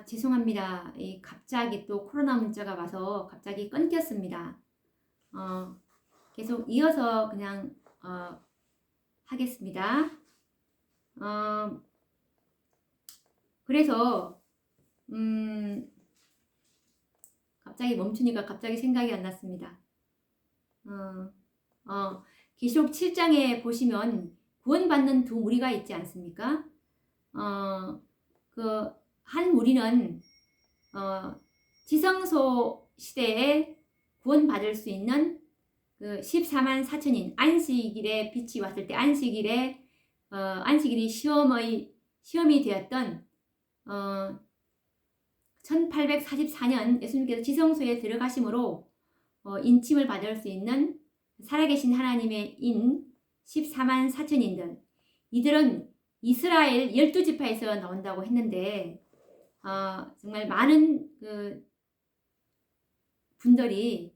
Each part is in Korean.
죄송합니다. 갑자기 또 코로나 문자가 와서 갑자기 끊겼습니다. 계속 이어서 그냥 하겠습니다. 그래서 갑자기 멈추니까 갑자기 생각이 안 났습니다. 계시록 7장에 보시면 구원받는 두 무리가 있지 않습니까? 그 한 무리는 지성소 시대에 구원받을 수 있는 그 14만 4천인 안식일에 빛이 왔을 때 안식일이 시험이 되었던 1844년 예수님께서 지성소에 들어가심으로 인침을 받을 수 있는 살아계신 하나님의 인 14만 4천인들, 이들은 이스라엘 12지파에서 나온다고 했는데 정말 많은 분들이,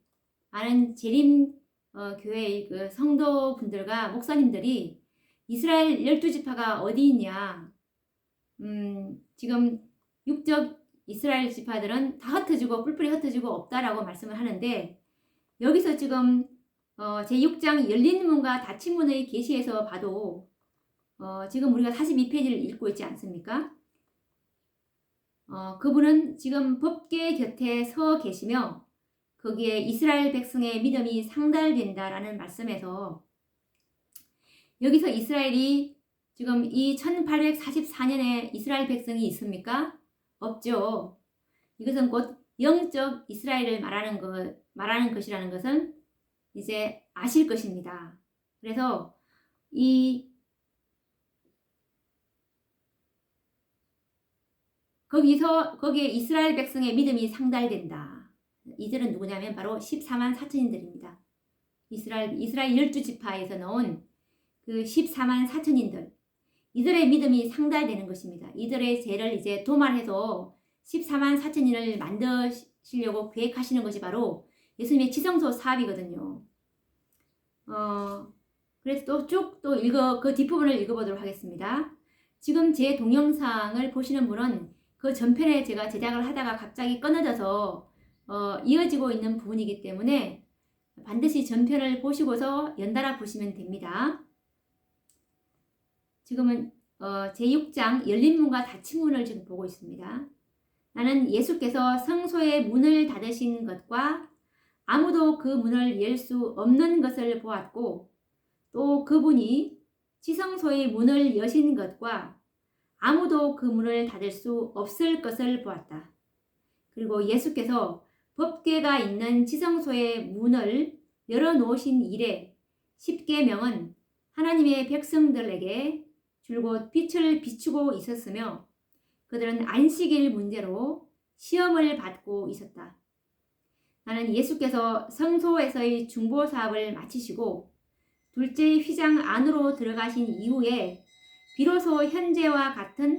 많은 재림 교회의 그 성도분들과 목사님들이 이스라엘 12지파가 어디 있냐, 지금 육적 이스라엘 지파들은 다 흩어지고 뿔뿔이 흩어지고 없다라고 말씀을 하는데, 여기서 지금 제6장 열린 문과 닫힌 문의 계시에서 봐도 지금 우리가 42페이지를 읽고 있지 않습니까? 그분은 지금 법궤 곁에 서 계시며 거기에 이스라엘 백성의 믿음이 상달된다라는 말씀에서, 여기서 이스라엘이 지금 이 1844년에 이스라엘 백성이 있습니까? 없죠. 이것은 곧 영적 이스라엘을 말하는 것이라는 것은 이제 아실 것입니다. 그래서 거기에 이스라엘 백성의 믿음이 상달된다. 이들은 누구냐면 바로 14만 4천인들입니다. 이스라엘 12지파에서 나온 그 14만 4천인들, 이들의 믿음이 상달되는 것입니다. 이들의 죄를 이제 도말해서 14만 4천인을 만드시려고 계획하시는 것이 바로 예수님의 지성소 사업이거든요. 그래서 그 뒷부분을 읽어보도록 하겠습니다. 지금 제 동영상을 보시는 분은 그 전편에 제가 제작을 하다가 갑자기 끊어져서 이어지고 있는 부분이기 때문에 반드시 전편을 보시고서 연달아 보시면 됩니다. 지금은 제6장 열린 문과 닫힌 문을 지금 보고 있습니다. 나는 예수께서 성소의 문을 닫으신 것과 아무도 그 문을 열 수 없는 것을 보았고, 또 그분이 지성소의 문을 여신 것과 아무도 그 문을 닫을 수 없을 것을 보았다. 그리고 예수께서 법궤가 있는 지성소의 문을 열어놓으신 이래 10계명은 하나님의 백성들에게 줄곧 빛을 비추고 있었으며, 그들은 안식일 문제로 시험을 받고 있었다. 나는 예수께서 성소에서의 중보 사업을 마치시고 둘째 휘장 안으로 들어가신 이후에 비로소 현재와 같은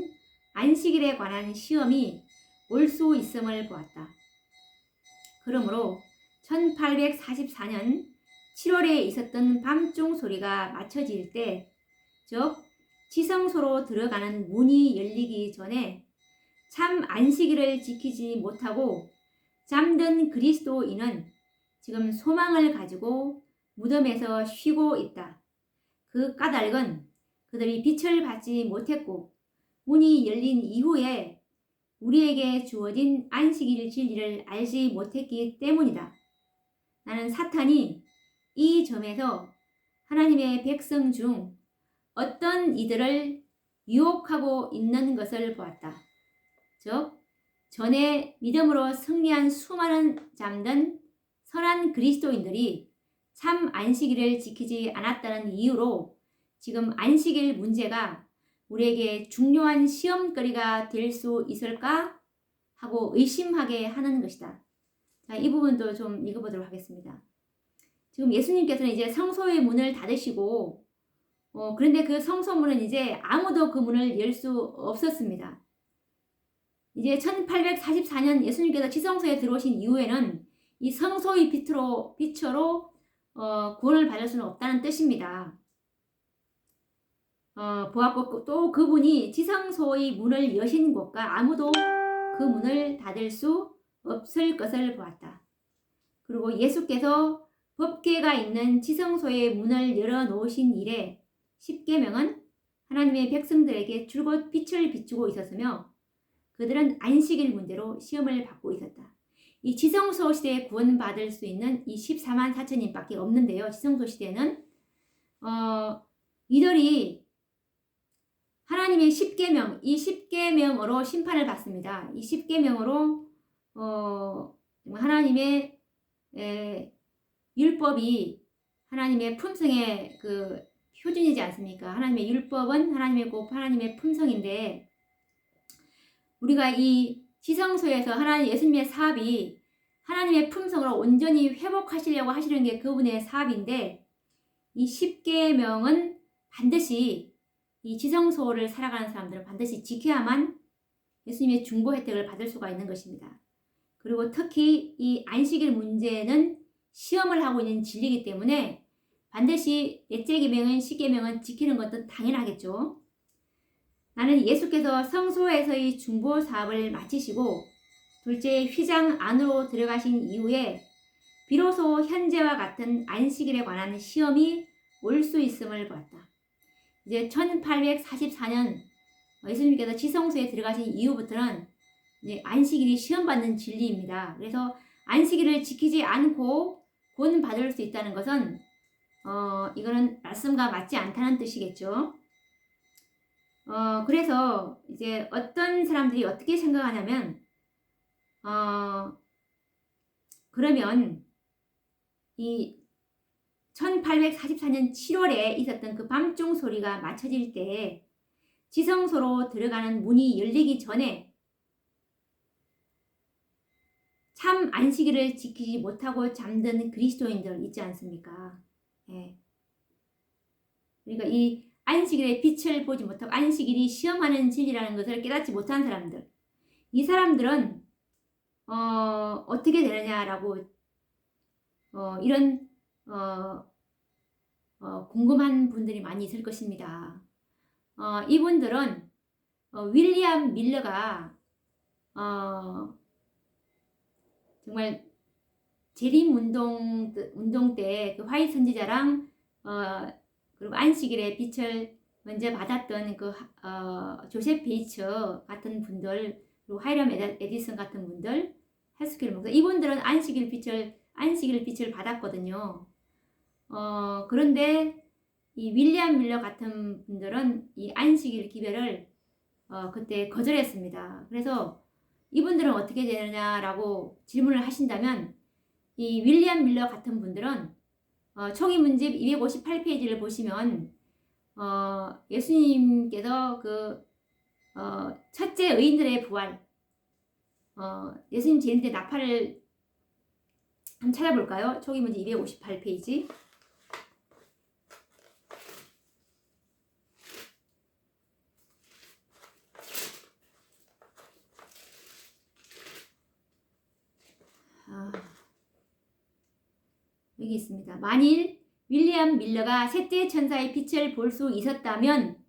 안식일에 관한 시험이 올 수 있음을 보았다. 그러므로 1844년 7월에 있었던 밤중 소리가 맞춰질 때, 즉 지성소로 들어가는 문이 열리기 전에 참 안식일을 지키지 못하고 잠든 그리스도인은 지금 소망을 가지고 무덤에서 쉬고 있다. 그 까닭은 그들이 빛을 받지 못했고 문이 열린 이후에 우리에게 주어진 안식일 진리를 알지 못했기 때문이다. 나는 사탄이 이 점에서 하나님의 백성 중 어떤 이들을 유혹하고 있는 것을 보았다. 즉 전에 믿음으로 승리한 수많은 잠든 선한 그리스도인들이 참 안식일을 지키지 않았다는 이유로 지금 안식일 문제가 우리에게 중요한 시험거리가 될 수 있을까 하고 의심하게 하는 것이다. 자, 이 부분도 좀 읽어보도록 하겠습니다. 지금 예수님께서는 이제 성소의 문을 닫으시고 그런데 그 성소문은 이제 아무도 그 문을 열 수 없었습니다. 이제 1844년 예수님께서 지성소에 들어오신 이후에는 이 성소의 빛으로 구원을 받을 수는 없다는 뜻입니다. 보았고 또 그분이 지성소의 문을 여신 곳과 아무도 그 문을 닫을 수 없을 것을 보았다. 그리고 예수께서 법궤가 있는 지성소의 문을 열어놓으신 이래 십계명은 하나님의 백성들에게 줄곧 빛을 비추고 있었으며 그들은 안식일 문제로 시험을 받고 있었다. 이 지성소 시대에 구원받을 수 있는 이 14만 4천인밖에 없는데요. 지성소 시대는 이들이 하나님의 십계명, 이 십계명으로 심판을 받습니다. 이 십계명으로 하나님의 율법이 하나님의 품성의 그 표준이지 않습니까? 하나님의 율법은 하나님의 곧 하나님의 품성인데 우리가 이 지성소에서 하나님 예수님의 사업이 하나님의 품성으로 온전히 회복하시려고 하시는 게 그분의 사업인데 이 십계명은 반드시 이 지성소를 살아가는 사람들은 반드시 지켜야만 예수님의 중보 혜택을 받을 수가 있는 것입니다. 그리고 특히 이 안식일 문제는 시험을 하고 있는 진리이기 때문에 반드시 넷째 계명은 십계명은 지키는 것도 당연하겠죠. 나는 예수께서 성소에서의 중보 사업을 마치시고 둘째 휘장 안으로 들어가신 이후에 비로소 현재와 같은 안식일에 관한 시험이 올 수 있음을 보았다. 이제 1844년 예수님께서 지성소에 들어가신 이후부터는 이제 안식일이 시험받는 진리입니다. 그래서 안식일을 지키지 않고 구원받을 수 있다는 것은 이거는 말씀과 맞지 않다는 뜻이겠죠. 그래서 이제 어떤 사람들이 어떻게 생각하냐면 그러면 이 1844년 7월에 있었던 그 밤중 소리가 맞춰질 때 지성소로 들어가는 문이 열리기 전에 참 안식일을 지키지 못하고 잠든 그리스도인들 있지 않습니까? 예. 그러니까 이 안식일의 빛을 보지 못하고 안식일이 시험하는 진리라는 것을 깨닫지 못한 사람들, 이 사람들은 어떻게 되느냐라고 이런 궁금한 분들이 많이 있을 것입니다. 이분들은 윌리엄 밀러가 정말 재림 운동 때 그 화이트 선지자랑 그리고 안식일의 빛을 먼저 받았던 그 조셉 베이츠 같은 분들, 그리고 하이람 에디슨 같은 분들, 헤스켈 목사, 이분들은 안식일 빛을 받았거든요. 그런데 이 윌리엄 밀러 같은 분들은 이 안식일 기별을 그때 거절했습니다. 그래서 이분들은 어떻게 되느냐라고 질문을 하신다면 이 윌리엄 밀러 같은 분들은 총이문집 258페이지를 보시면 예수님께서 그 첫째 의인들의 부활, 예수님 재림 때 나팔을 한번 찾아볼까요? 총이문집 258페이지. 여기 있습니다. 만일 윌리엄 밀러가 셋째 천사의 빛을 볼 수 있었다면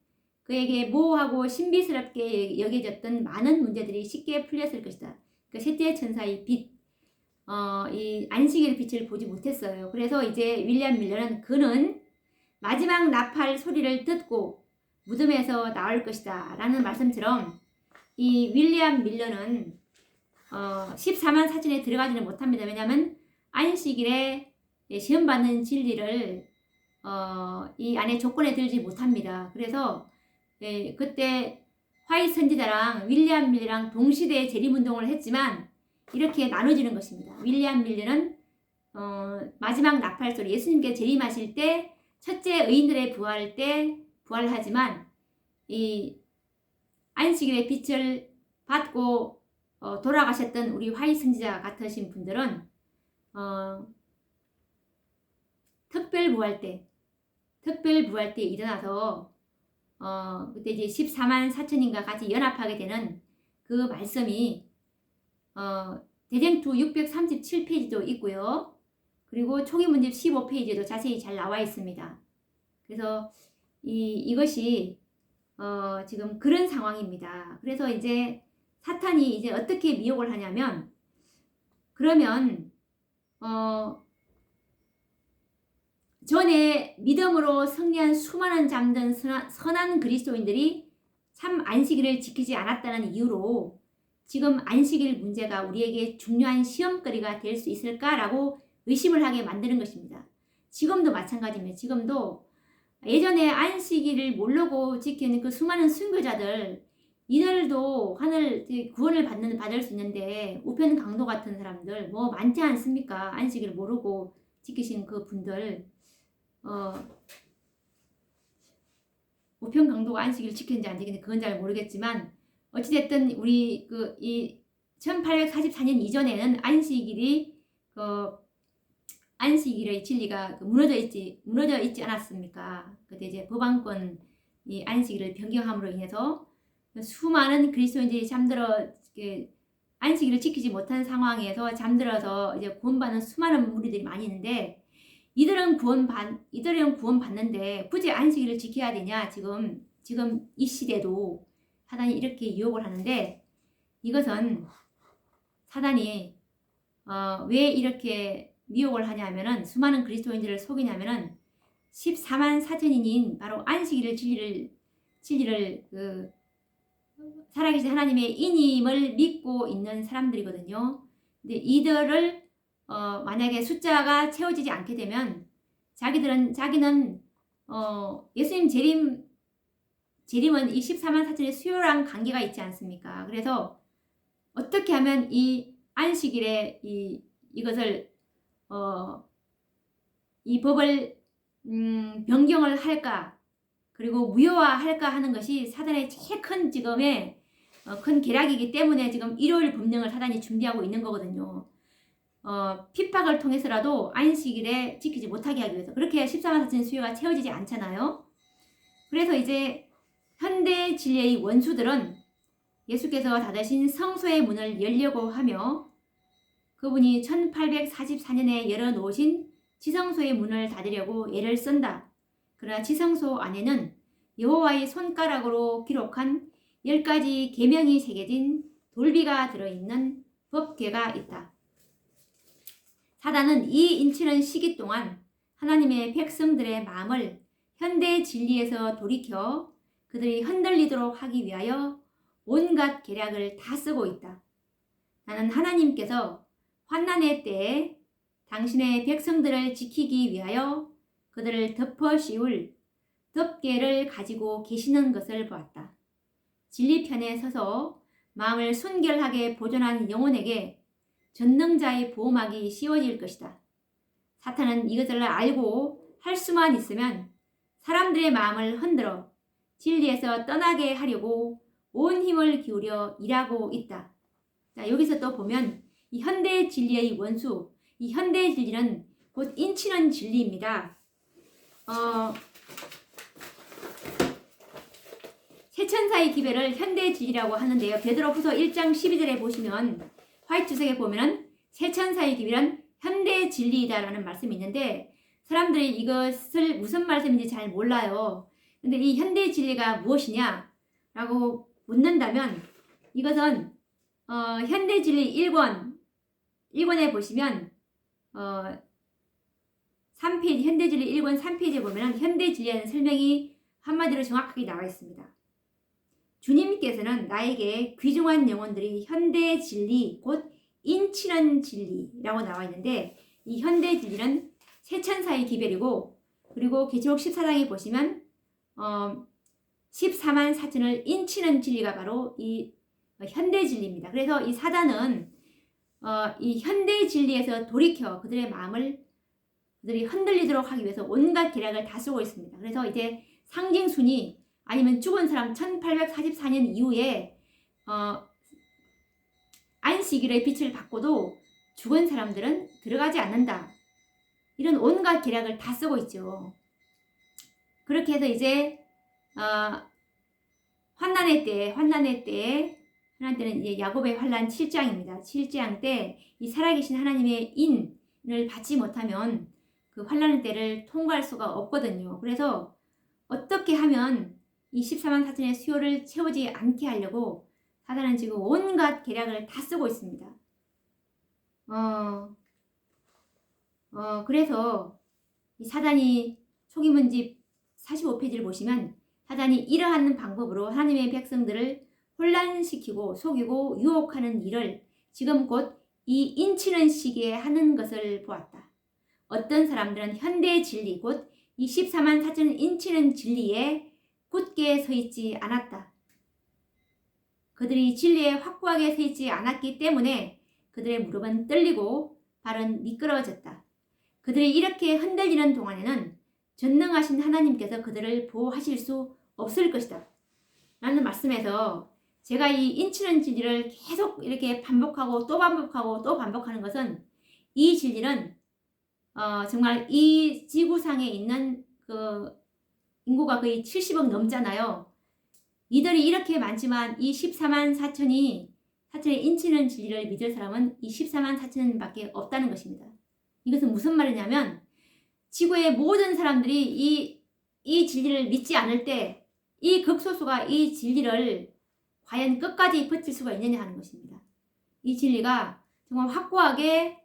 그에게 모호하고 신비스럽게 여겨졌던 많은 문제들이 쉽게 풀렸을 것이다. 그 셋째 천사의 빛, 이 안식일 빛을 보지 못했어요. 그래서 이제 윌리엄 밀러는 그는 마지막 나팔 소리를 듣고 무덤에서 나올 것이다 라는 말씀처럼 이 윌리엄 밀러는 14만 4천에 들어가지는 못합니다. 왜냐하면 안식일에 시험받는 진리를 이 안에 조건에 들지 못합니다. 그래서 그때 화이트 선지자랑 윌리엄 밀러랑 동시대에 재림운동을 했지만 이렇게 나눠지는 것입니다. 윌리엄 밀러는 마지막 나팔소리, 예수님께 재림하실 때 첫째 의인들의 부활 때 부활하지만 이 안식일의 빛을 받고 돌아가셨던 우리 화이트 선지자 같으신 분들은 특별 부활 때 일어나서 그때 이제 14만 4천인가 같이 연합하게 되는 그 말씀이 대쟁투 637페이지도 있고요. 그리고 총이문집 15페이지에도 자세히 잘 나와 있습니다. 그래서 이것이 지금 그런 상황입니다. 그래서 이제 사탄이 이제 어떻게 미혹을 하냐면, 그러면 전에 믿음으로 승리한 수많은 잠든 선한 그리스도인들이 참 안식일을 지키지 않았다는 이유로 지금 안식일 문제가 우리에게 중요한 시험거리가 될 수 있을까라고 의심을 하게 만드는 것입니다. 지금도 마찬가지입니다. 지금도 예전에 안식일을 모르고 지키는 그 수많은 순교자들, 이들도 하늘 구원을 받을 수 있는데, 우편 강도 같은 사람들 뭐 많지 않습니까? 안식일을 모르고 지키신 그 분들, 우편 강도가 안식일을 지켰는지 안 지켰는지 그건 잘 모르겠지만, 어찌됐든 우리 이 1844년 이전에는 안식일의 진리가 무너져 있지 않았습니까? 그때 이제 법왕권 이 안식일을 변경함으로 인해서 수많은 그리스도인들이 안식일을 지키지 못한 상황에서 잠들어서 이제 구원받는 수많은 무리들이 많이 있는데, 이들은 구원받는데 굳이 안식일을 지켜야 되냐? 지금 이 시대도 사단이 이렇게 유혹을 하는데, 이것은 사단이 왜 이렇게 미혹을 하냐면은, 수많은 그리스도인들을 속이냐면은 14만 4천인인 바로 안식일을 진리를 살아계신 하나님의 인임을 믿고 있는 사람들이거든요. 근데 이들을 만약에 숫자가 채워지지 않게 되면 자기는 예수님 재림은 이 14만 4천의 수요랑 관계가 있지 않습니까? 그래서 어떻게 하면 이 안식일에 이것을 이 법을 변경을 할까, 그리고 무효화할까 하는 것이 사단의 제일 큰 지금의 큰 계략이기 때문에 지금 일요일 법령을 사단이 준비하고 있는 거거든요. 핍박을 통해서라도 안식일에 지키지 못하게 하기 위해서. 그렇게 14만 4천 수요가 채워지지 않잖아요. 그래서 이제 현대 진리의 원수들은 예수께서 닫으신 성소의 문을 열려고 하며, 그분이 1844년에 열어놓으신 지성소의 문을 닫으려고 애를 쓴다. 그러나 지성소 안에는 여호와의 손가락으로 기록한 10가지 계명이 새겨진 돌비가 들어있는 법궤가 있다. 사단은 이 인치는 시기 동안 하나님의 백성들의 마음을 현대 진리에서 돌이켜 그들이 흔들리도록 하기 위하여 온갖 계략을 다 쓰고 있다. 나는 하나님께서 환난의 때에 당신의 백성들을 지키기 위하여 그들을 덮어 씌울 덮개를 가지고 계시는 것을 보았다. 진리편에 서서 마음을 순결하게 보존한 영혼에게 전능자의 보호막이 씌워질 것이다. 사탄은 이것을 알고 할 수만 있으면 사람들의 마음을 흔들어 진리에서 떠나게 하려고 온 힘을 기울여 일하고 있다. 자, 여기서 또 보면 이 현대 진리의 원수, 이 현대 진리는 곧 인치는 진리입니다. 세천사의 기별을 현대 진리라고 하는데요. 베드로후서 1장 12절에 보시면 화이트 주석에 보면은 세천사의 기별은 현대 진리이다라는 말씀이 있는데, 사람들이 이것을 무슨 말씀인지 잘 몰라요. 근데 이 현대 진리가 무엇이냐라고 묻는다면, 이것은 현대 진리 1권에 보시면 3페이지, 현대 진리 1권 3페이지에 보면 현대 진리라는 설명이 한마디로 정확하게 나와 있습니다. 주님께서는 나에게 귀중한 영혼들이 현대 진리, 곧 인치는 진리라고 나와 있는데, 이 현대 진리는 세천사의 기별이고, 그리고 계시록 14장에 보시면 14만 4천을 인치는 진리가 바로 이 현대 진리입니다. 그래서 이 사단은 이 현대 진리에서 돌이켜 그들의 마음을 그들이 흔들리도록 하기 위해서 온갖 계략을 다 쓰고 있습니다. 그래서 이제 상징순이 아니면 죽은 사람 1844년 이후에 안식일의 빛을 받고도 죽은 사람들은 들어가지 않는다. 이런 온갖 계략을 다 쓰고 있죠. 그렇게 해서 이제 환난의 때에 하나님 때는 이제 야곱의 환난 7장입니다. 7장 때 이 살아계신 하나님의 인을 받지 못하면 그 환난의 때를 통과할 수가 없거든요. 그래서 어떻게 하면 이 14만 4천의 수요를 채우지 않게 하려고 사단은 지금 온갖 계략을 다 쓰고 있습니다. 그래서 이 사단이 속임문집 45페이지를 보시면 사단이 이러한 방법으로 하나님의 백성들을 혼란시키고 속이고 유혹하는 일을 지금 곧 이 인치는 시기에 하는 것을 보았다. 어떤 사람들은 현대의 진리 곧 이 14만 4천 인치는 진리에 굳게 서 있지 않았다. 그들이 진리에 확고하게 서 있지 않았기 때문에 그들의 무릎은 떨리고 발은 미끄러워졌다. 그들이 이렇게 흔들리는 동안에는 전능하신 하나님께서 그들을 보호하실 수 없을 것이다 라는 말씀에서 제가 이 인치는 진리를 계속 이렇게 반복하고 또 반복하고 또 반복하는 것은 이 진리는 정말 이 지구상에 있는 그 인구가 거의 70억 넘잖아요. 이들이 이렇게 많지만 이 14만 4천의 인치는 진리를 믿을 사람은 이 14만 4천밖에 없다는 것입니다. 이것은 무슨 말이냐면 지구의 모든 사람들이 이 진리를 믿지 않을 때 이 극소수가 이 진리를 과연 끝까지 버틸 수가 있느냐 하는 것입니다. 이 진리가 정말 확고하게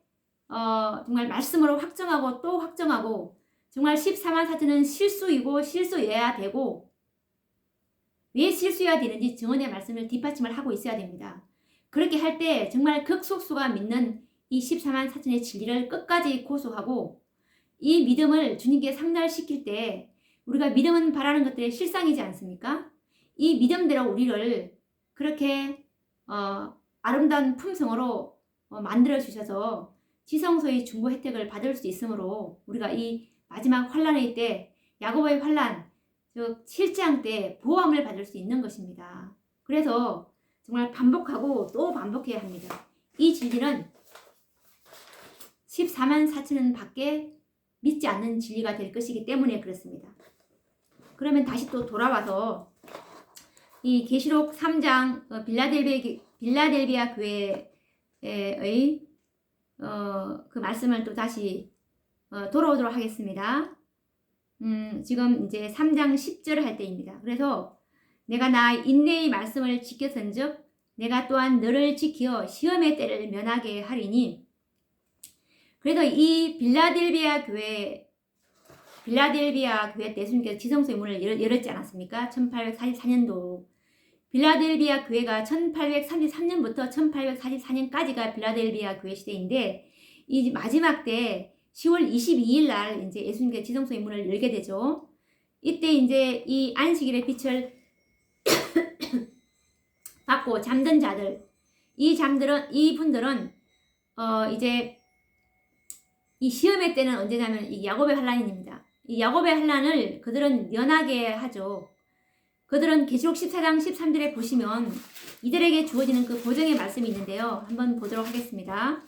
정말 말씀으로 확정하고 또 확정하고 정말 14만 4천은 실수이고 실수여야 되고 왜 실수여야 되는지 증언의 말씀을 뒷받침을 하고 있어야 됩니다. 그렇게 할 때 정말 극소수가 믿는 이 14만 4천의 진리를 끝까지 고수하고 이 믿음을 주님께 상달시킬 때 우리가 믿음은 바라는 것들의 실상이지 않습니까? 이 믿음대로 우리를 그렇게 아름다운 품성으로 만들어 주셔서 지성소의 중보 혜택을 받을 수 있으므로 우리가 이 마지막 환란의 때 야고보의 환란 즉 7장 때 보호함을 받을 수 있는 것입니다. 그래서 정말 반복하고 또 반복해야 합니다. 이 진리는 14만 4천은 밖에 믿지 않는 진리가 될 것이기 때문에 그렇습니다. 그러면 다시 또 돌아와서 이 계시록 3장 빌라델비아 교회의 그 말씀을 또 다시 돌아오도록 하겠습니다. 지금 이제 3장 10절 할 때입니다. 그래서 내가 나 인내의 말씀을 지켰은즉 내가 또한 너를 지켜 시험의 때를 면하게 하리니. 그래서 이 빌라델비아 교회 때 예수님께서 지성소의 문을 열었지 않았습니까? 1844년도 빌라델비아 교회가 1833년부터 1844년까지가 빌라델비아 교회 시대인데 이 마지막 때 10월 22일 날 이제 예수님께서 지성소의 문을 열게 되죠. 이때 이제 이 안식일의 빛을 받고 잠든 자들, 이분들은 이제 이 시험의 때는 언제냐면 이 야곱의 환란입니다. 이 야곱의 환란을 그들은 면하게 하죠. 그들은 계시록 14장 13절에 보시면 이들에게 주어지는 그 보정의 말씀이 있는데요. 한번 보도록 하겠습니다.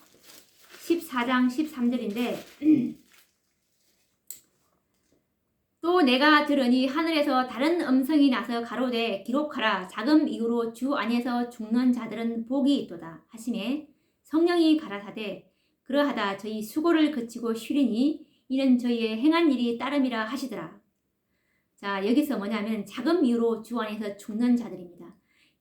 14장 13절인데 또 내가 들으니 하늘에서 다른 음성이 나서 가로되 기록하라. 자금 이후로 주 안에서 죽는 자들은 복이 있도다 하시매 성령이 가라사대 그러하다 저희 수고를 그치고 쉬리니 이는 저희의 행한 일이 따름이라 하시더라. 자, 여기서 뭐냐면 자금 이후로 주 안에서 죽는 자들입니다.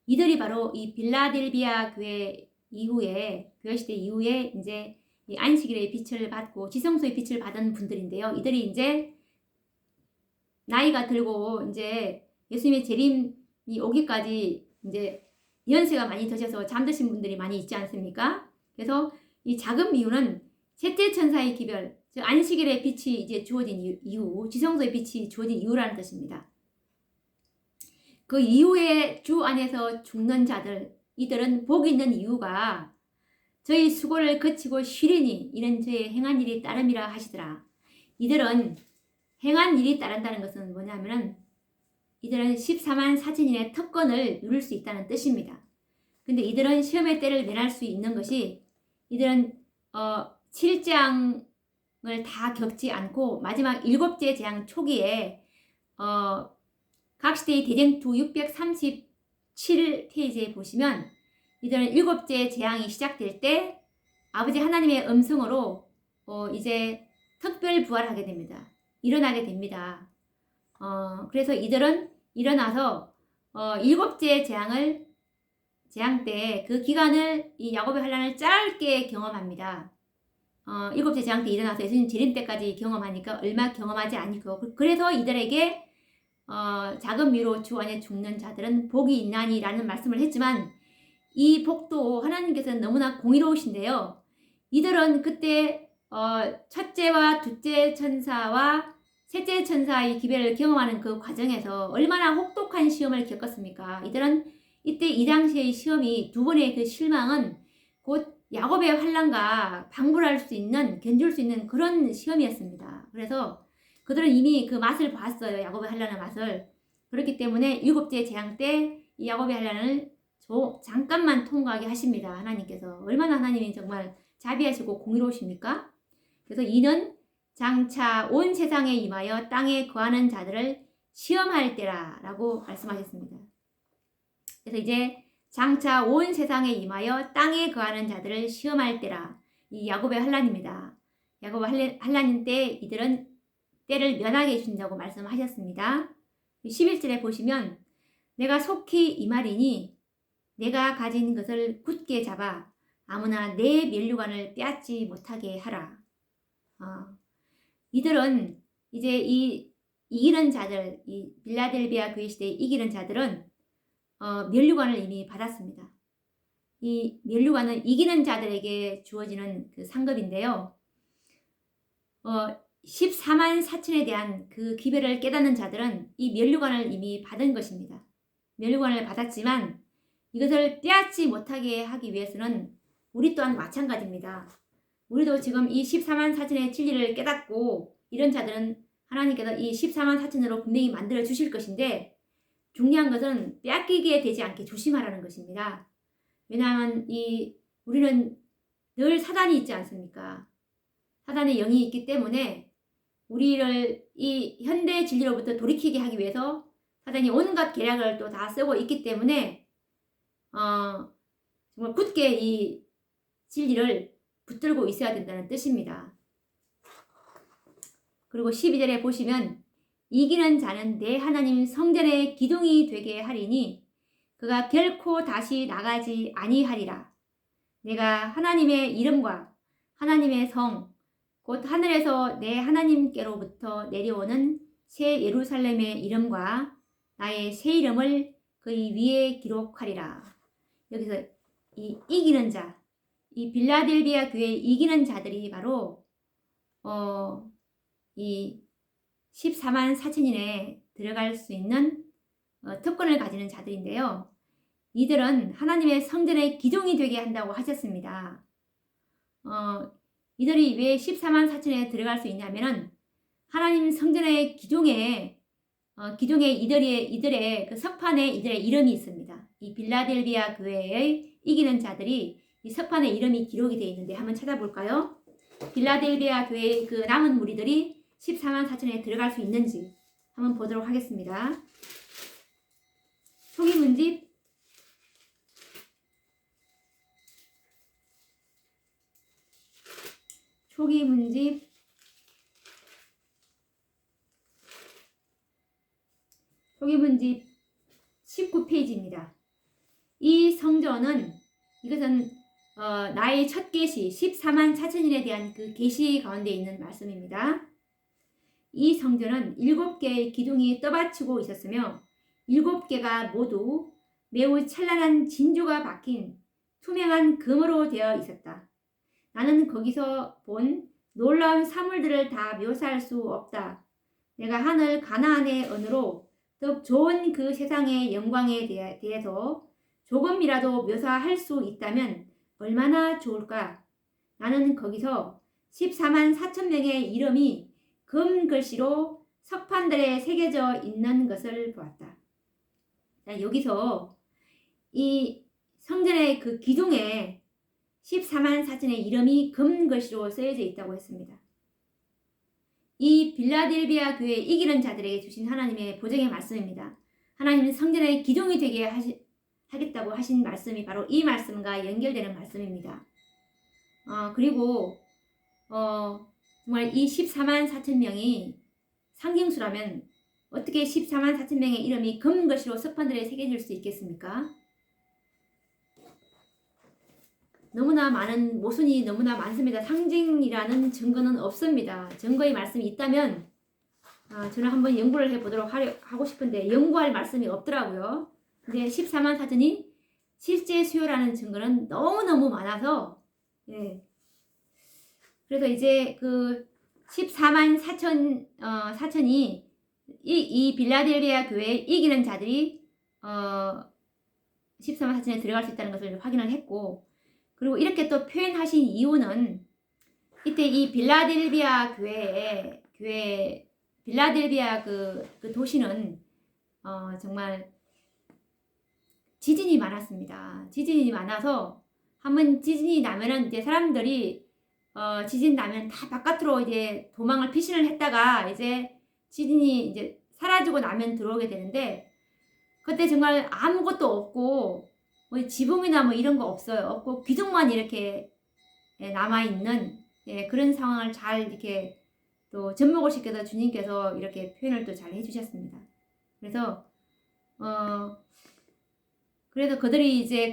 이들이 바로 이 빌라델비아 교회 이후에 교회 시대 이후에 이제 이 안식일의 빛을 받고 지성소의 빛을 받은 분들인데요. 이들이 이제 나이가 들고 이제 예수님의 재림이 오기까지 이제 연세가 많이 드셔서 잠드신 분들이 많이 있지 않습니까? 그래서 이 자금 이유는 셋째 천사의 기별, 즉 안식일의 빛이 이제 주어진 이유, 지성소의 빛이 주어진 이유라는 뜻입니다. 그 이후에 주 안에서 죽는 자들, 이들은 복 있는 이유가 저희 수고를 그치고 쉬리니 이는 저의 행한 일이 따름이라 하시더라. 이들은 행한 일이 따른다는 것은 뭐냐면은 이들은 14만 4천인의 특권을 누릴 수 있다는 뜻입니다. 근데 이들은 시험의 때를 면할 수 있는 것이 이들은 7장을 다 겪지 않고 마지막 7째 재앙 초기에 각시대의 대쟁투 637페이지에 보시면 이들은 7째 재앙이 시작될 때 아버지 하나님의 음성으로 이제 특별 부활하게 됩니다. 일어나게 됩니다. 그래서 이들은 일어나서 7째 재앙을 재앙 때 그 기간을 이 야곱의 환란을 짧게 경험합니다. 일곱째 재앙 때 일어나서 예수님 재림 때까지 경험하니까 얼마 경험하지 않고, 그래서 이들에게 작은 미로 주 안에 죽는 자들은 복이 있나니라는 말씀을 했지만, 이 복도 하나님께서는 너무나 공의로우신데요. 이들은 그때 첫째와 둘째 천사와 셋째 천사의 기별을 경험하는 그 과정에서 얼마나 혹독한 시험을 겪었습니까? 이들은 이때 이 당시의 시험이, 두 번의 그 실망은 곧 야곱의 환난과 방불할 수 있는, 견줄 수 있는 그런 시험이었습니다. 그래서 그들은 이미 그 맛을 봤어요. 야곱의 환난의 맛을. 그렇기 때문에 일곱째 재앙 때 이 야곱의 환난을 잠깐만 통과하게 하십니다. 하나님께서. 얼마나 하나님이 정말 자비하시고 공의로우십니까? 그래서 이는 장차 온 세상에 임하여 땅에 거하는 자들을 시험할 때라 라고 말씀하셨습니다. 그래서 이제 장차 온 세상에 임하여 땅에 거하는 자들을 시험할 때라. 이 야곱의 환난입니다. 야곱의 환난인 때 이들은 때를 면하게 해준다고 말씀하셨습니다. 11절에 보시면 내가 속히 이 말이니 내가 가진 것을 굳게 잡아 아무나 내 면류관을 빼앗지 못하게 하라. 이들은 이제 이기는 자들, 이 빌라델비아 교회 시대에 이기는 자들은 면류관을 이미 받았습니다. 이 면류관은 이기는 자들에게 주어지는 그 상급인데요. 14만 4천에 대한 그 기별을 깨닫는 자들은 이 면류관을 이미 받은 것입니다. 면류관을 받았지만 이것을 빼앗지 못하게 하기 위해서는 우리 또한 마찬가지입니다. 우리도 지금 이 14만 4천의 진리를 깨닫고 이런 자들은 하나님께서 이 14만 4천으로 분명히 만들어 주실 것인데, 중요한 것은 빼앗기게 되지 않게 조심하라는 것입니다. 왜냐하면 우리는 늘 사단이 있지 않습니까? 사단의 영이 있기 때문에 우리를 이 현대 진리로부터 돌이키게 하기 위해서 사단이 온갖 계략을 또 다 쓰고 있기 때문에 정말 굳게 이 진리를 붙들고 있어야 된다는 뜻입니다. 그리고 12절에 보시면 이기는 자는 내 하나님 성전의 기둥이 되게 하리니 그가 결코 다시 나가지 아니하리라. 내가 하나님의 이름과 하나님의 성 곧 하늘에서 내 하나님께로부터 내려오는 새 예루살렘의 이름과 나의 새 이름을 그의 위에 기록하리라. 여기서 이 이기는 자, 이 빌라델비아 교회의 이기는 자들이 바로 이 14만 4천인에 들어갈 수 있는 특권을 가지는 자들인데요. 이들은 하나님의 성전의 기둥이 되게 한다고 하셨습니다. 이들이 왜 14만 4천에 들어갈 수 있냐면은 하나님 성전의 기둥에 이들의 그 석판에 이들의 이름이 있습니다. 이 빌라델비아 교회의 이기는 자들이 이 석판에 이름이 기록이 되어 있는데 한번 찾아볼까요? 빌라델비아 교회의 그 남은 무리들이 14만 4천에 들어갈 수 있는지 한번 보도록 하겠습니다. 초기문집 19페이지입니다. 이 성전은 이것은 나의 첫 계시 14만 4천인에 대한 그 계시 가운데 있는 말씀입니다. 이 성전은 7개의 기둥이 떠받치고 있었으며 7개가 모두 매우 찬란한 진주가 박힌 투명한 금으로 되어 있었다. 나는 거기서 본 놀라운 사물들을 다 묘사할 수 없다. 내가 하늘 가나안의 언어로 더 좋은 그 세상의 영광에 대해서 조금이라도 묘사할 수 있다면 얼마나 좋을까? 나는 거기서 14만 4천 명의 이름이 금 글씨로 석판들에 새겨져 있는 것을 보았다. 자, 여기서 이 성전의 그 기둥에 14만 4천의 이름이 금 글씨로 쓰여져 있다고 했습니다. 이 빌라델비아 교회 이기는 자들에게 주신 하나님의 보증의 말씀입니다. 하나님은 성전의 기둥이 되게 하겠다고 하신 말씀이 바로 이 말씀과 연결되는 말씀입니다. 그리고 정말 이 14만 4천 명이 상징수라면 어떻게 14만 4천 명의 이름이 금 글씨로 석판들에 새겨질 수 있겠습니까? 너무나 많은 모순이 너무나 많습니다. 상징이라는 증거는 없습니다. 증거의 말씀이 있다면 저는 한번 연구를 해보도록 하고 싶은데 연구할 말씀이 없더라고요. 근데 14만 사천이 실제 수요라는 증거는 너무너무 많아서 예. 그래서 이제 그 14만 사천이 이 빌라델비아 교회에 이기는 자들이 14만 사천에 들어갈 수 있다는 것을 확인을 했고, 그리고 이렇게 또 표현하신 이유는 이때 이 빌라델비아 빌라델비아 그 도시는 정말 지진이 많았습니다. 지진이 많아서 한번 지진이 나면은 이제 사람들이 지진 나면 다 바깥으로 이제 도망을 피신을 했다가 이제 지진이 이제 사라지고 나면 들어오게 되는데, 그때 정말 아무것도 없고 뭐 지붕이나 뭐 이런 거 없고 기둥만 이렇게 남아있는 그런 상황을 잘 이렇게 또 접목을 시켜서 주님께서 이렇게 표현을 또 잘 해주셨습니다. 그래서 그래서 그들이 이제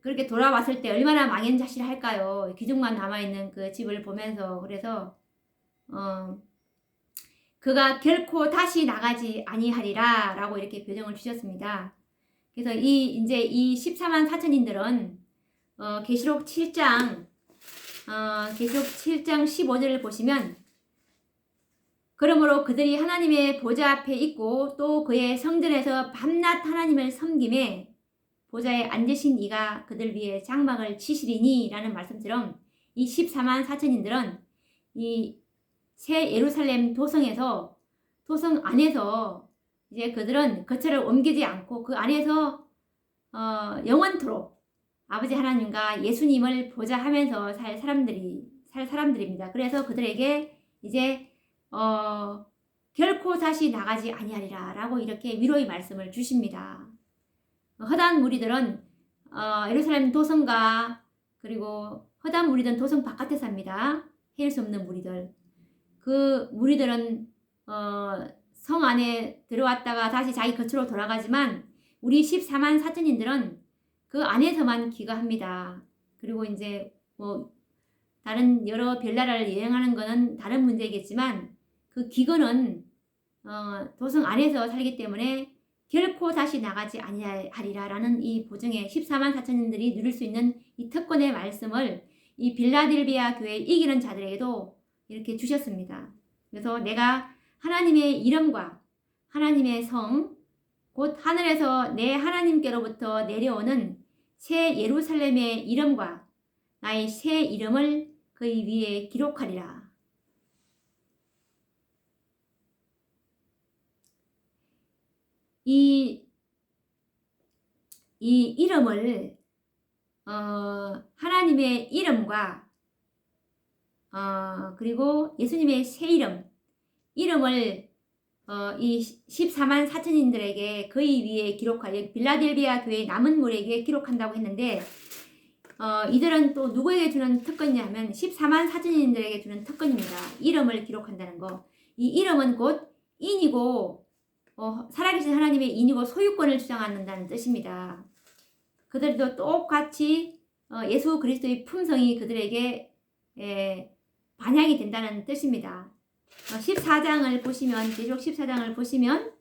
그렇게 돌아왔을 때 얼마나 망연자실할까요? 기둥만 남아있는 그 집을 보면서. 그래서 그가 결코 다시 나가지 아니하리라 라고 이렇게 표정을 주셨습니다. 그래서 이제 이 14만 사천인들은 계시록 7장 15절을 보시면, 그러므로 그들이 하나님의 보좌 앞에 있고 또 그의 성전에서 밤낮 하나님을 섬김에 보좌에 앉으신 이가 그들 위에 장막을 치시리니 라는 말씀처럼 이 14만 사천인들은 이 새 예루살렘 도성 안에서 이제 그들은 거처를 옮기지 않고 그 안에서 영원토록 아버지 하나님과 예수님을 보좌하면서 살 사람들입니다. 그래서 그들에게 이제 결코 다시 나가지 아니하리라 라고 이렇게 위로의 말씀을 주십니다. 허다한 무리들은 예루살렘 도성과 그리고 허다한 무리들은 도성 바깥에 삽니다. 헤일 수 없는 무리들. 그 무리들은 성 안에 들어왔다가 다시 자기 거처로 돌아가지만 우리 14만 사천인들은 그 안에서만 귀가합니다. 그리고 이제 뭐 다른 여러 별나라를 여행하는 거는 다른 문제겠지만 그 귀거는 도성 안에서 살기 때문에 결코 다시 나가지 아니하리라 라는 이 보증에 14만 사천인들이 누릴 수 있는 이 특권의 말씀을 이 빌라델비아 교회 이기는 자들에게도 이렇게 주셨습니다. 그래서 내가 하나님의 이름과 하나님의 성, 곧 하늘에서 내 하나님께로부터 내려오는 새 예루살렘의 이름과 나의 새 이름을 그의 위에 기록하리라. 이 이름을 하나님의 이름과 그리고 예수님의 새 이름을 이 14만 사천인들에게 그의 위에 기록하여 빌라델비아 교회의 남은 무리에게 기록한다고 했는데, 이들은 또 누구에게 주는 특권이냐면 14만 사천인들에게 주는 특권입니다. 이름을 기록한다는 거. 이 이름은 곧 인이고 살아계신 하나님의 인이고 소유권을 주장한다는 뜻입니다. 그들도 똑같이 예수 그리스도의 품성이 그들에게 반영이 된다는 뜻입니다. 14장을 보시면, 계시록 14장을 보시면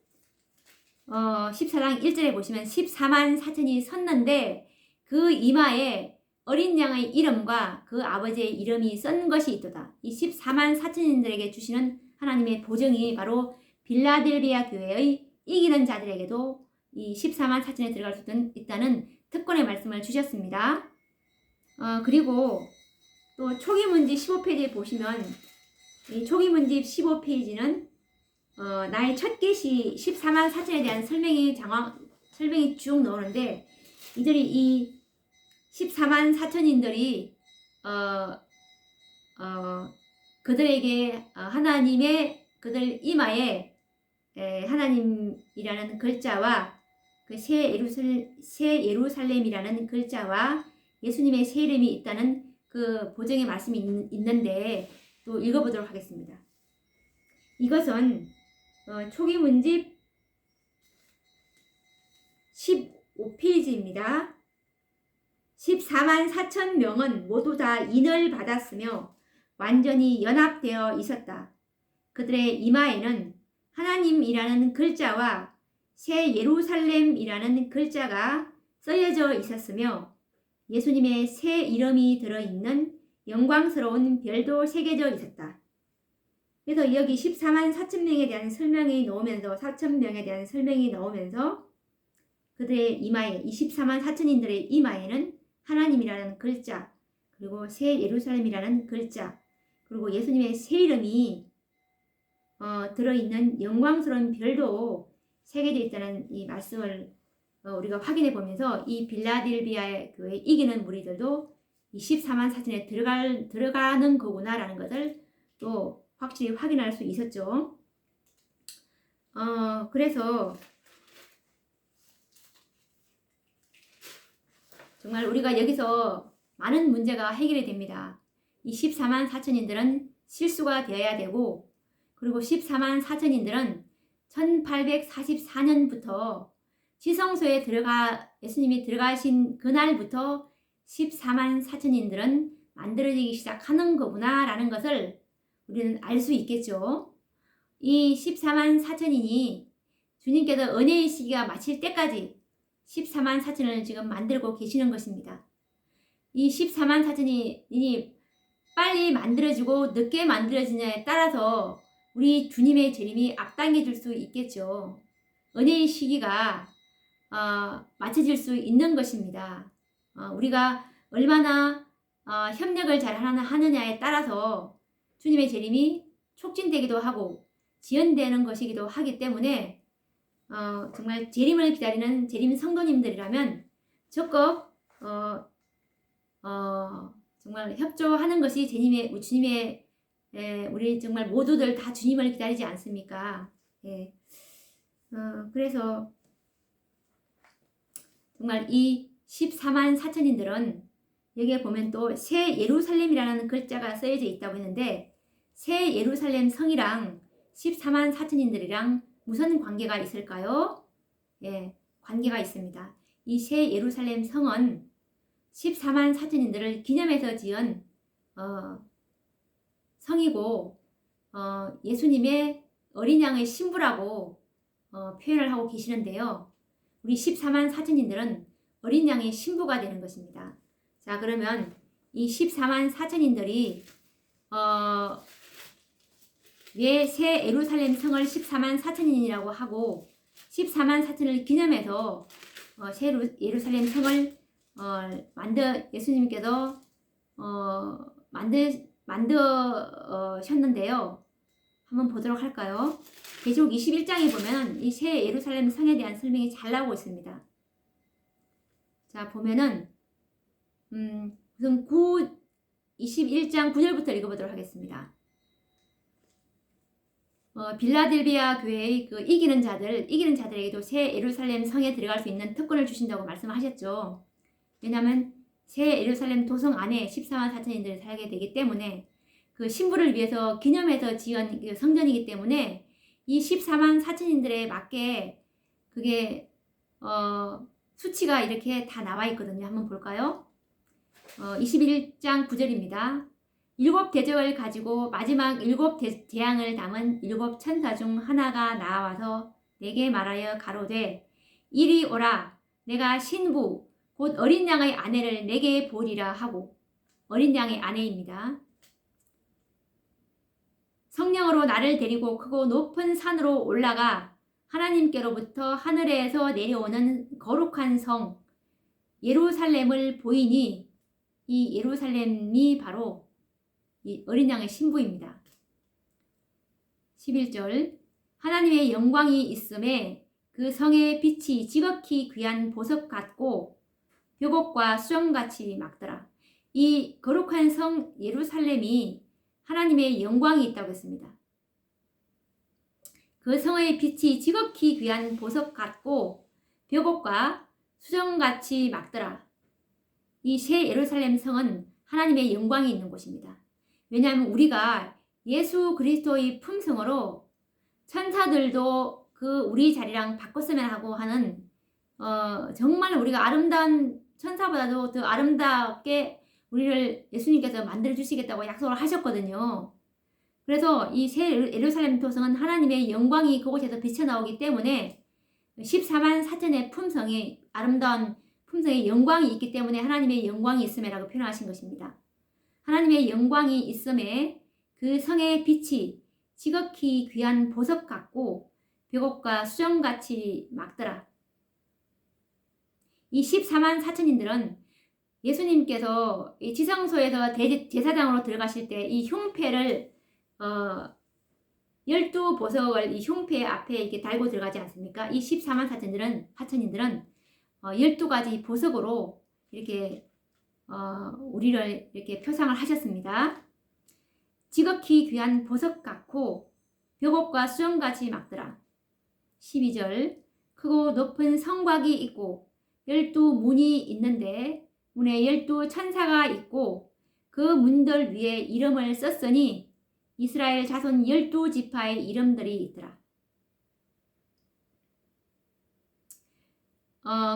14장 1절에 보시면 14만 사천이 섰는데 그 이마에 어린 양의 이름과 그 아버지의 이름이 쓴 것이 있도다. 이 14만 사천인들에게 주시는 하나님의 보증이 바로 빌라델비아 교회의 이기는 자들에게도 이 14만 사천에 들어갈 수 있다는 특권의 말씀을 주셨습니다. 그리고 또 초기문집 15페이지에 보시면 이 초기문집 15페이지는 나의 첫 계시 14만 사천에 대한 설명이 쭉 나오는데, 이들이 이 14만 사천인들이 그들에게 하나님의 그들 이마에 하나님이라는 글자와 그 새 예루살렘이라는 글자와 예수님의 새 이름이 있다는 그 보증의 말씀이 있는데 또 읽어보도록 하겠습니다. 이것은 초기 문집 15페이지입니다. 24만 4천 명은 모두 다 인을 받았으며 완전히 연합되어 있었다. 그들의 이마에는 하나님이라는 글자와 새 예루살렘이라는 글자가 쓰여져 있었으며 예수님의 새 이름이 들어있는 영광스러운 별도 새겨져 있었다. 그래서 여기 14만 4천 명에 대한 설명이 나오면서 4천 명에 대한 설명이 나오면서 그들의 이마에 24만 4천인들의 이마에는 하나님이라는 글자 그리고 새 예루살렘이라는 글자 그리고 예수님의 새 이름이 들어있는 영광스러운 별도 새겨져 있다는 이 말씀을 우리가 확인해 보면서 이 빌라델비아 교회 이기는 무리들도 이 14만 4천에 들어가는 거구나라는 것을 또 확실히 확인할 수 있었죠. 그래서 정말 우리가 여기서 많은 문제가 해결이 됩니다. 이 14만 4천인들은 실수가 되어야 되고 그리고 14만 4천인들은 1844년부터 지성소에 예수님이 들어가신 그날부터 14만 4천인들은 만들어지기 시작하는 거구나 라는 것을 우리는 알 수 있겠죠. 이 14만 4천인이 주님께서 은혜의 시기가 마칠 때까지 14만 4천을 지금 만들고 계시는 것입니다. 이 14만 4천이 빨리 만들어지고 늦게 만들어지냐에 따라서 우리 주님의 재림이 앞당겨 줄 수 있겠죠. 은혜의 시기가 맞춰질 수 있는 것입니다. 우리가 얼마나 협력을 잘 하느냐에 따라서 주님의 재림이 촉진되기도 하고 지연되는 것이기도 하기 때문에 정말 재림을 기다리는 재림 성도님들이라면 적극 정말 협조하는 것이 주님의 우리 정말 모두들 다 주님을 기다리지 않습니까? 예. 그래서 정말 이 14만 4천인들은 여기에 보면 또 새 예루살렘이라는 글자가 쓰여져 있다고 했는데 새 예루살렘 성이랑 14만 4천인들이랑 무슨 관계가 있을까요? 예, 관계가 있습니다. 이 새 예루살렘 성은 14만 4천인들을 기념해서 지은 성이고 예수님의 어린 양의 신부라고 표현을 하고 계시는데요. 우리 14만 4천인들은 어린 양의 신부가 되는 것입니다. 자, 그러면 이 14만 4천인들이 왜 새 예루살렘 성을 14만 4천인이라고 하고 14만 4천을 기념해서 새 예루살렘 성을 예수님께서 만드셨는데요. 한번 보도록 할까요? 계시록 21장에 보면 이 새 예루살렘 성에 대한 설명이 잘 나오고 있습니다. 자, 보면은 우선 21장 9절부터 읽어보도록 하겠습니다. 빌라델비아 교회의 그 이기는 자들에게도 새 예루살렘 성에 들어갈 수 있는 특권을 주신다고 말씀하셨죠. 왜냐하면 새 예루살렘 도성 안에 14만 4천인들이 살게 되기 때문에 그 신부를 위해서 기념해서 지은 그 성전이기 때문에 이 14만 4천인들에 맞게 그게 수치가 이렇게 다 나와 있거든요. 한번 볼까요? 21장 9절입니다. 7 대적을 가지고 마지막 7 재앙을 담은 7 천사 중 하나가 나와서 내게 말하여 가로되 이리 오라 내가 신부 곧 어린 양의 아내를 내게 보리라 하고 어린 양의 아내입니다. 성령으로 나를 데리고 크고 높은 산으로 올라가 하나님께로부터 하늘에서 내려오는 거룩한 성 예루살렘을 보이니 이 예루살렘이 바로 이 어린 양의 신부입니다. 11절 하나님의 영광이 있음에 그 성의 빛이 지극히 귀한 보석 같고 벽옥과 수정같이 막더라. 이 거룩한 성 예루살렘이 하나님의 영광이 있다고 했습니다. 그 성의 빛이 지극히 귀한 보석 같고 벽옥과 수정같이 막더라. 이 새 예루살렘 성은 하나님의 영광이 있는 곳입니다. 왜냐하면 우리가 예수 그리스도의 품성으로 천사들도 그 우리 자리랑 바꿨으면 하고 하는 정말 우리가 아름다운 천사보다도 더 아름답게 우리를 예수님께서 만들어 주시겠다고 약속을 하셨거든요. 그래서 이 새 예루살렘 도성은 하나님의 영광이 그곳에서 비쳐나오기 때문에 14만 4천의 품성이 아름다운 품성의 영광이 있기 때문에 하나님의 영광이 있음에라고 표현하신 것입니다. 하나님의 영광이 있음에 그 성의 빛이 지극히 귀한 보석 같고 벽옥과 수정같이 막더라. 이 14만 4천인들은 예수님께서 이 지성소에서 제사장으로 들어가실 때 이 흉패를 12보석을 이 흉패 앞에 이렇게 달고 들어가지 않습니까? 이 14만 4천인들은 12가지 보석으로 이렇게 우리를 이렇게 표상을 하셨습니다. 지극히 귀한 보석 같고 벽옥과 수정같이 막더라. 12절 크고 높은 성곽이 있고 12문이 있는데 문에 12천사가 있고 그 문들 위에 이름을 썼으니 이스라엘 자손 12지파의 이름들이 있더라.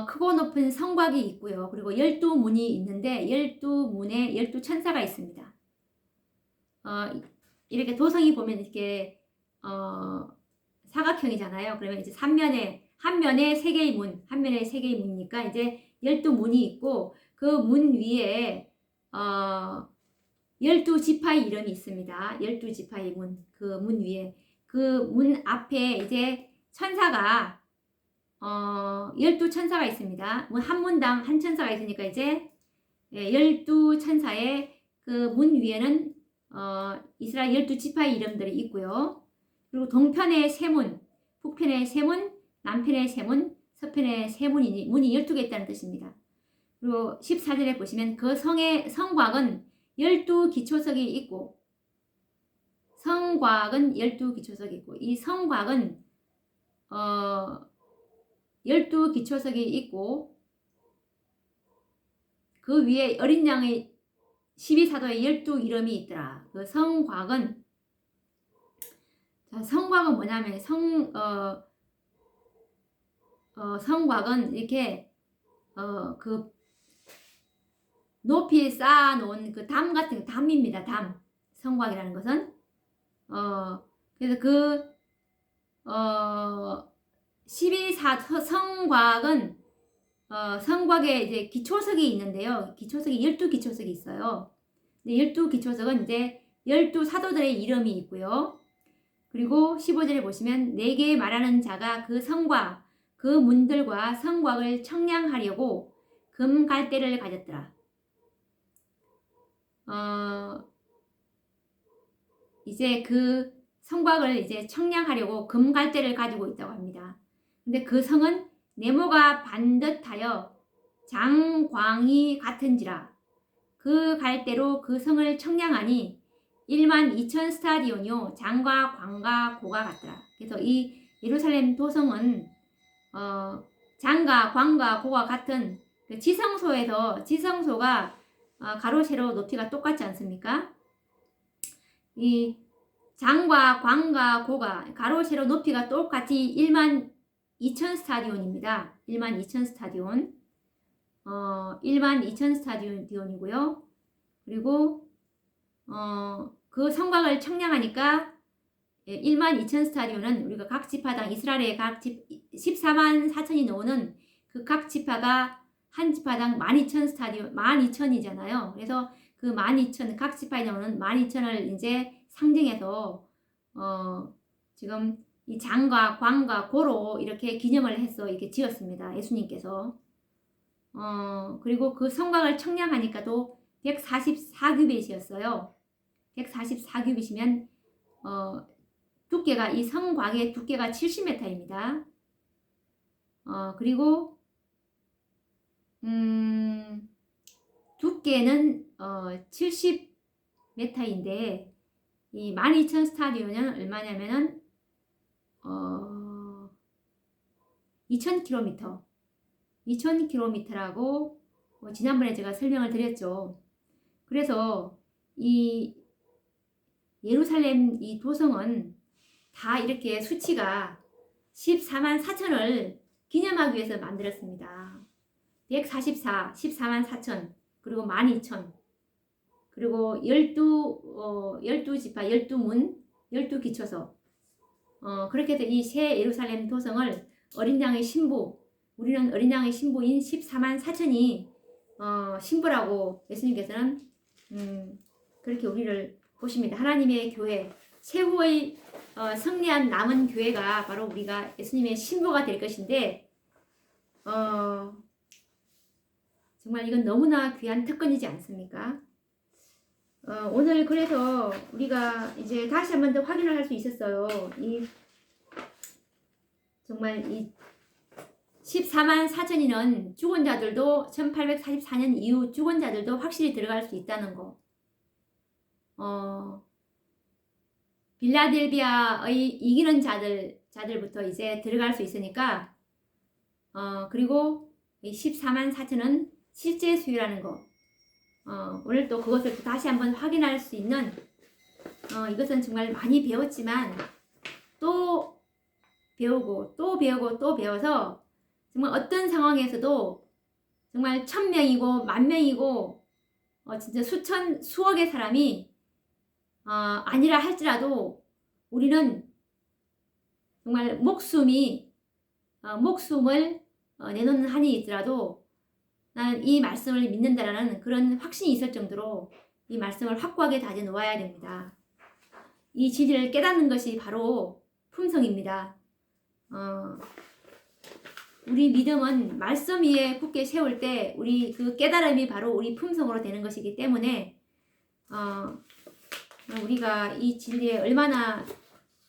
크고 높은 성곽이 있고요. 그리고 12문이 있는데 12문에 12천사가 있습니다. 이렇게 도성이 보면 이렇게 사각형이잖아요. 그러면 이제 한 면에 3개의 문, 한 면에 3개의 문이니까 이제 12문이 있고 그 문 위에 12지파의 이름이 있습니다. 12지파의 문, 그 문 위에 그 문 앞에 이제 천사가 12천사가 있습니다. 한 문당 한 천사가 있으니까 이제 12천사의 그 문 위에는 이스라엘 12지파의 이름들이 있고요. 그리고 동편의 3문, 북편의 3문, 남편의 3문, 서편의 3문이니 문이 12개 있다는 뜻입니다. 그리고 14절에 보시면 그 성의 성곽은 12기초석이 있고 성곽은 12기초석이 있고 이 성곽은 12기초석이 있고 그 위에 어린 양의 12사도의 12 이름이 있더라. 그 성곽은 성곽은 뭐냐면 성곽은 이렇게 그 높이 쌓아놓은 그 담 같은 거, 담입니다. 담. 성곽이라는 것은 그래서 그 12성곽은 성곽에 이제 기초석이 있는데요. 기초석이 12기초석이 있어요. 12기초석은 이제 12사도들의 이름이 있고요. 그리고 15절에 보시면 내게 말하는 자가 그 성과 그 문들과 성곽을 청량하려고 금 갈대를 가졌더라. 이제 그 성곽을 이제 청량하려고 금 갈대를 가지고 있다고 합니다. 근데 그 성은 네모가 반듯하여 장광이 같은지라 그 갈대로 그 성을 청량하니 1만 2천 스타디온이요 장과 광과 고가 같더라. 그래서 이 예루살렘 도성은 장과 광과 고가 같은 그 지성소가 가로 세로 높이가 똑같지 않습니까? 이 장과 광과 고가 가로 세로 높이가 똑같이 1만 2천 스타디온입니다. 1만 2천 스타디온. 1만 2천 스타디온이고요. 그리고 그 성곽을 청량하니까 1만 2천 스타디온은 우리가 각 지파당 이스라엘의 각 14만 4천이 나오는 그 각 지파가 한 지파당 12,000 스타디온 12,000이잖아요. 그래서 그 12,000 각 지파에 나오는 12,000을 이제 상징해서 지금 이 장과 광과 고로 이렇게 기념을 해서 이렇게 지었습니다. 예수님께서. 그리고 그 성곽을 청량하니까 또 144규빗이었어요. 144규빗이면 두께가 이 성곽의 두께가 70m입니다. 그리고 두께는 70m인데 이 12,000 스타디온은 얼마냐면은 2,000km 2,000km라고 지난번에 제가 설명을 드렸죠. 그래서 이 예루살렘 이 도성은 다 이렇게 수치가 14만 4천을 기념하기 위해서 만들었습니다. 144, 14만 4천, 그리고 12,000, 그리고 12지파, 12문, 12기초소. 그렇게 해서 이 새 예루살렘 도성을 어린 양의 신부, 우리는 어린 양의 신부인 14만 4천이 신부라고 예수님께서는 그렇게 우리를 보십니다. 하나님의 교회, 최후의 승리한 남은 교회가 바로 우리가 예수님의 신부가 될 것인데 정말 이건 너무나 귀한 특권이지 않습니까? 오늘 그래서 우리가 이제 다시 한 번 더 확인을 할 수 있었어요. 정말 이 14만 4천이는 죽은 자들도 1844년 이후 죽은 자들도 확실히 들어갈 수 있다는 거. 빌라델비아의 이기는 자들부터 이제 들어갈 수 있으니까 그리고 이 14만 4천은 실제 수요라는 거. 오늘 또 그것을 또 다시 한번 확인할 수 있는 이것은 정말 많이 배웠지만 또 배우고 또 배우고 또 배워서 정말 어떤 상황에서도 정말 1000명이고 10,000명이고 진짜 수억의 사람이 아니라 할지라도 우리는 정말 목숨을 내놓는 한이 있더라도 나는 이 말씀을 믿는다라는 그런 확신이 있을 정도로 이 말씀을 확고하게 다져 놓아야 됩니다. 이 진리를 깨닫는 것이 바로 품성입니다. 우리 믿음은 말씀 위에 굳게 세울 때 우리 그 깨달음이 바로 우리 품성으로 되는 것이기 때문에 우리가 이 진리에 얼마나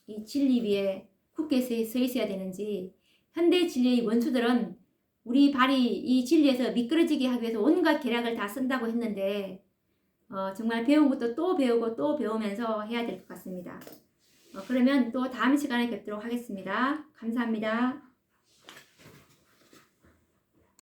이 진리 위에 굳게 서 있어야 되는지. 현대 진리의 원수들은 우리 발이 이 진리에서 미끄러지게 하기 위해서 온갖 계략을 다 쓴다고 했는데 정말 배운 것도 또 배우고 또 배우면서 해야 될 것 같습니다. 그러면 또 다음 시간에 뵙도록 하겠습니다. 감사합니다.